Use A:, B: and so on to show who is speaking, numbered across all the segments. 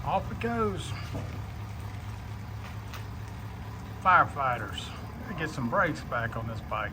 A: Off it goes. Firefighters. Gotta get some brakes back on this bike.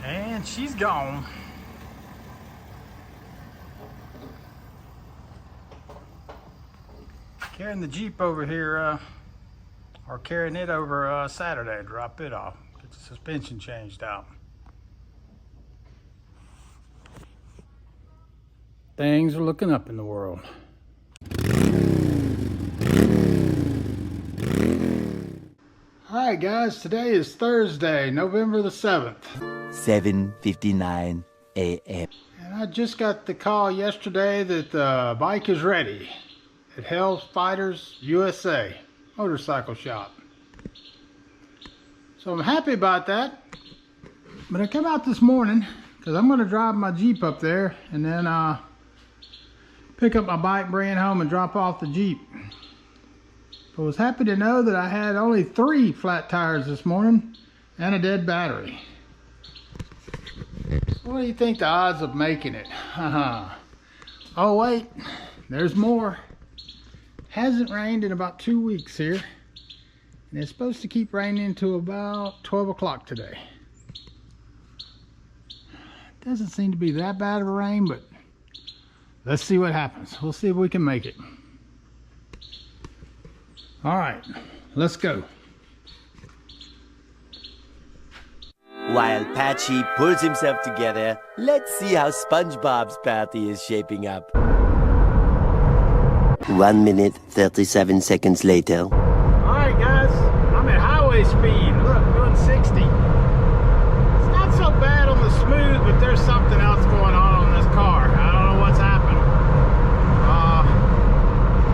A: And she's gone. Carrying the Jeep over here, or carrying it over Saturday, drop it off, get the suspension changed out. Things are looking up in the world. Alright guys, today is Thursday, November the 7th.
B: 7:59 a.m.
A: And I just got the call yesterday that the bike is ready at Hell's Fighters USA motorcycle shop. So I'm happy about that. But I come out this morning because I'm going to drive my Jeep up there and then pick up my bike, bring it home, and drop off the Jeep. I was happy to know that I had only 3 flat tires this morning and a dead battery. What do you think the odds of making it? Oh wait, there's more. Hasn't rained in about 2 weeks here. And it's supposed to keep raining until about 12 o'clock today. Doesn't seem to be that bad of a rain, but let's see what happens. We'll see if we can make it. All right, let's go.
B: While Patchy pulls himself together, let's see how SpongeBob's party is shaping up. 1 minute, 37 seconds later.
A: All right, guys, I'm at highway speed. Look, doing 60. It's not so bad on the smooth, but there's something else going on this car. I don't know what's happened.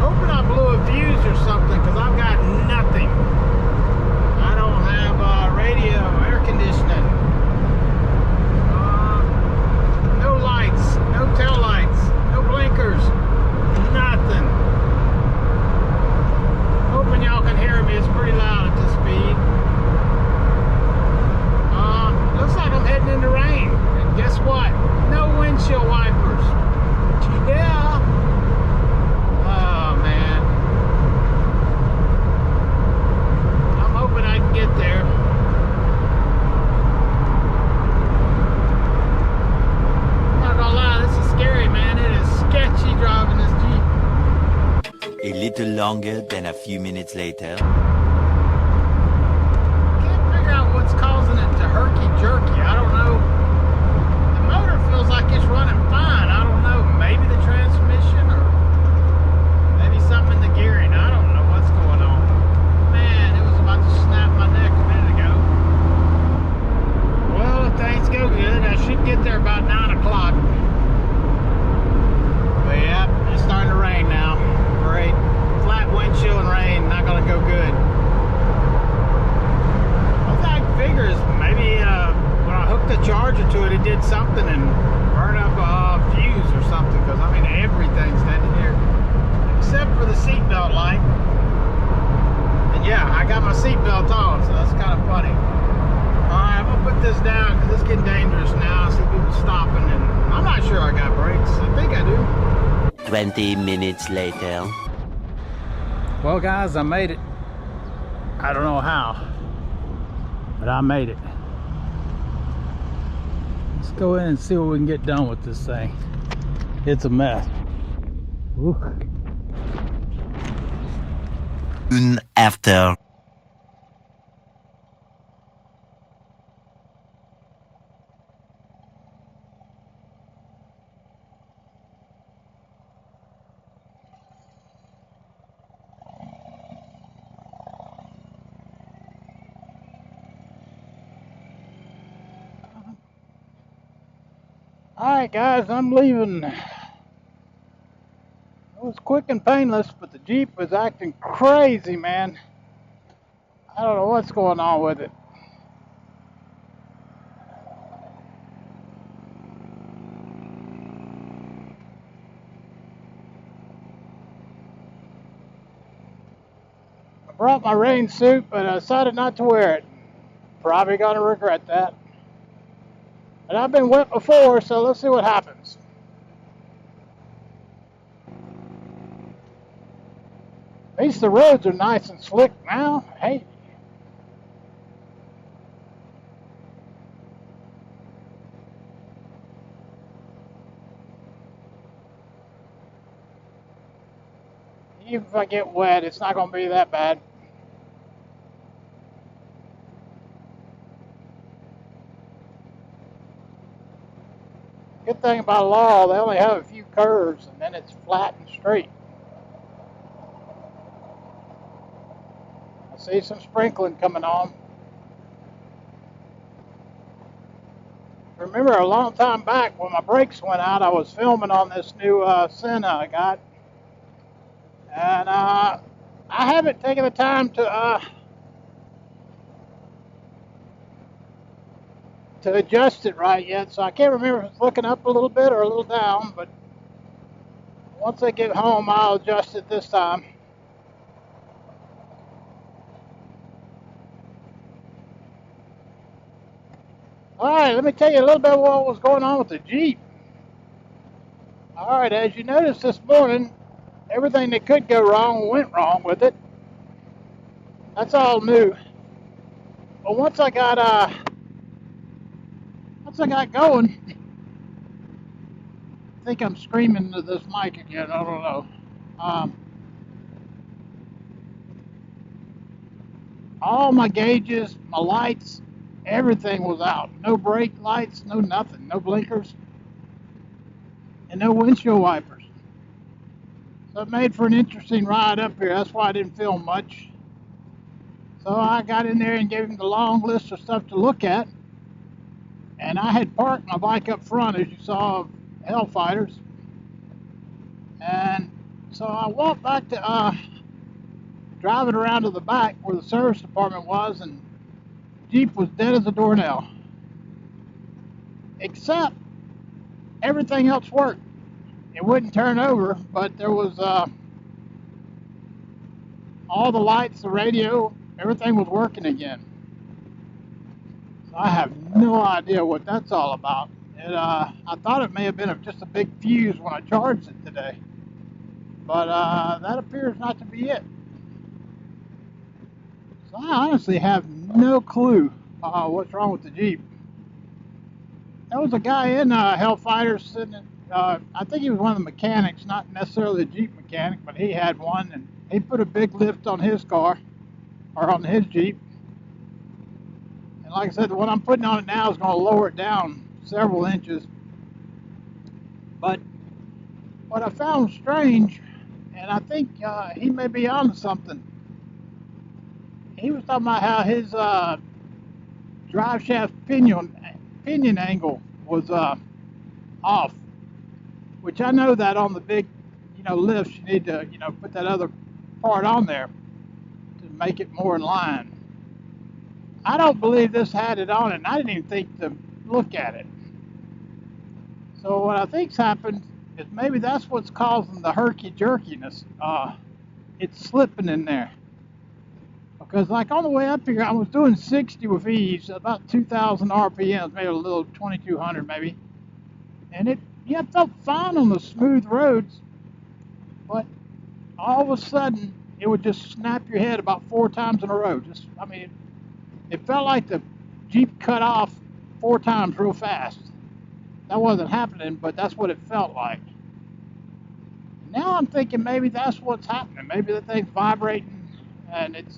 A: Hoping I blew a fuse or something, because I've got nothing. I don't have radio, air conditioning, no lights, no tail lights, no blinkers, nothing. Hoping y'all can hear me. It's pretty loud at this speed. Looks like I'm heading into rain. And guess what? No windshield wipers. Yeah. Oh man. I'm hoping I can get there. Not gonna lie, this is scary, man. It is sketchy driving this Jeep.
B: A little longer than a few minutes later.
A: Can't figure out what's causing it to herky-jerky. I don't know. The motor feels like it's running fine. I don't know. Maybe the transmission or maybe something in the gearing. I don't know what's going on. Man, it was about to snap my neck a minute ago. Well, if things go good, I should get there about 9 o'clock. But yeah, it's starting to rain now. Great. Flat windshield and rain, not gonna go good. One thing I can figure is maybe when I hooked the charger to it, it did something and burned up a fuse or something, because I mean everything's dead in here except for the seatbelt light. And yeah, I got my seatbelt on, so that's kind of funny. Alright, I'm gonna put this down because it's getting dangerous now. I see people stopping, and I'm not sure I got brakes. I think I do.
B: 20 minutes later.
A: Well guys, I made it. I don't know how, but I made it. Let's go in and see what we can get done with this thing. It's a mess. Ooh.
B: Soon after.
A: Alright guys, I'm leaving was quick and painless, but the Jeep was acting crazy, man. I don't know what's going on with it. I brought my rain suit, but I decided not to wear it. Probably gonna regret that. And I've been wet before, so let's see what happens. At least the roads are nice and slick now. Hey. Even if I get wet, it's not going to be that bad. Good thing about Laurel, they only have a few curves, and then it's flat and straight. I see some sprinkling coming on. Remember a long time back when my brakes went out, I was filming on this new Senna I got. And I haven't taken the time to adjust it right yet, so I can't remember if it's looking up a little bit or a little down, but once I get home, I'll adjust it this time. Alright, let me tell you a little bit of what was going on with the Jeep. Alright, as you noticed this morning, everything that could go wrong went wrong with it. That's all new. But once I got going, I think I'm screaming into this mic again. I don't know. All my gauges, my lights, everything was out. No brake lights, no nothing, no blinkers, and no windshield wipers. So it made for an interesting ride up here. That's why I didn't film much. So I got in there and gave him the long list of stuff to look at. And I had parked my bike up front, as you saw, of Hellfighters. And so I walked back to driving around to the back where the service department was, and the Jeep was dead as a doornail. Except everything else worked. It wouldn't turn over, but there was all the lights, the radio, everything was working again. So I have no idea what that's all about. I thought it may have been just a big fuse when I charged it today, but that appears not to be it. So I honestly have no clue what's wrong with the Jeep. There was a guy in Hellfighters sitting in, I think he was one of the mechanics, not necessarily a Jeep mechanic, but he had one, and he put a big lift on his car, or on his Jeep. And like I said, the one I'm putting on it now is going to lower it down several inches. But what I found strange, and I think he may be onto something, he was talking about how his drive shaft pinion angle was off, which I know that on the big, lifts, you need to, put that other part on there to make it more in line. I don't believe this had it on it, and I didn't even think to look at it. So what I think's happened is maybe that's what's causing the herky-jerkiness. It's slipping in there. Because like on the way up here, I was doing 60 with ease, about 2,000 RPMs, maybe a little 2,200 maybe. And it felt fine on the smooth roads, but all of a sudden, it would just snap your head about 4 times in a row. It felt like the Jeep cut off 4 times real fast. That wasn't happening, but that's what it felt like. Now I'm thinking maybe that's what's happening. Maybe the thing's vibrating and it's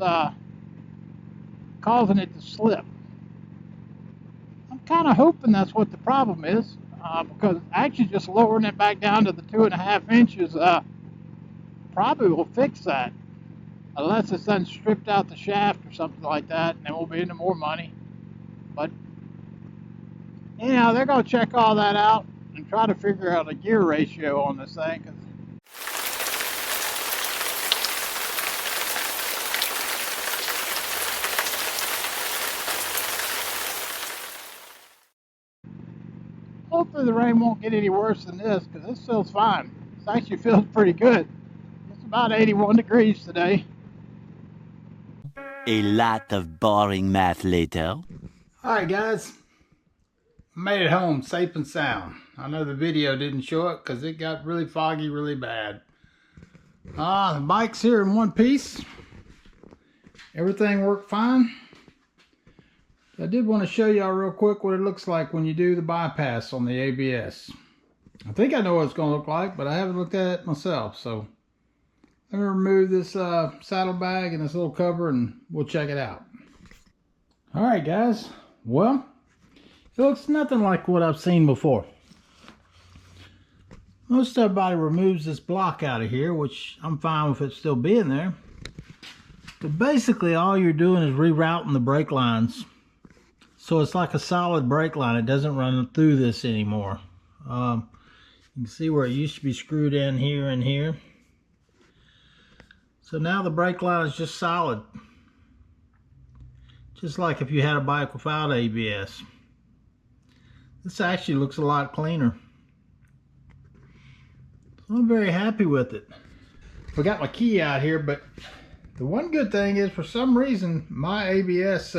A: causing it to slip. I'm kind of hoping that's what the problem is, because actually just lowering it back down to the 2.5 inches probably will fix that. Unless it's then stripped out the shaft or something like that, and then we'll be into more money. But, they're going to check all that out and try to figure out a gear ratio on this thing. Hopefully the rain won't get any worse than this, because this feels fine. This actually feels pretty good. It's about 81 degrees today.
B: A lot of boring math later.
A: Alright guys, made it home safe and sound. I know the video didn't show it because it got really foggy really bad. The bike's here in one piece. Everything worked fine. I did want to show y'all real quick what it looks like when you do the bypass on the ABS. I think I know what it's going to look like, but I haven't looked at it myself. So let me remove this saddlebag and this little cover and we'll check it out. Alright guys, well, it looks nothing like what I've seen before. Most everybody removes this block out of here, which I'm fine with it still being there. But basically all you're doing is rerouting the brake lines. So it's like a solid brake line. It doesn't run through this anymore. You can see where it used to be screwed in here and here. So now the brake line is just solid. Just like if you had a bike without ABS. This actually looks a lot cleaner. So I'm very happy with it. I got my key out here, but the one good thing is for some reason my ABS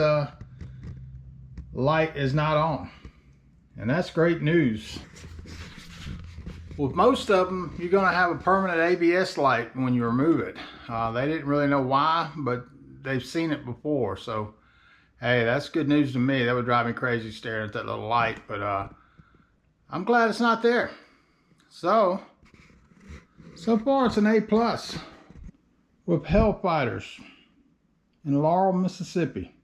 A: light is not on, and that's great news. With most of them, you're going to have a permanent ABS light when you remove it. They didn't really know why, but they've seen it before, so hey, that's good news to me. That would drive me crazy staring at that little light, but I'm glad it's not there. So far it's an A+ with Hellfighters in Laurel, Mississippi.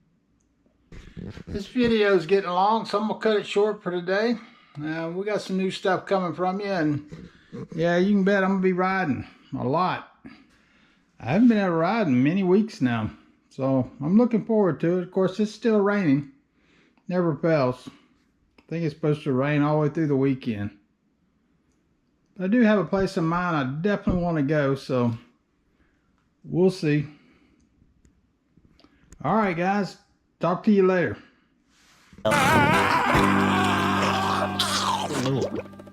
A: This video is getting long, so I'm going to cut it short for today. We got some new stuff coming from you, and yeah, you can bet I'm going to be riding a lot. I haven't been able to ride in many weeks now, so I'm looking forward to it. Of course, it's still raining. Never fails. I think it's supposed to rain all the way through the weekend. But I do have a place in mind I definitely want to go, so we'll see. Alright guys, talk to you later.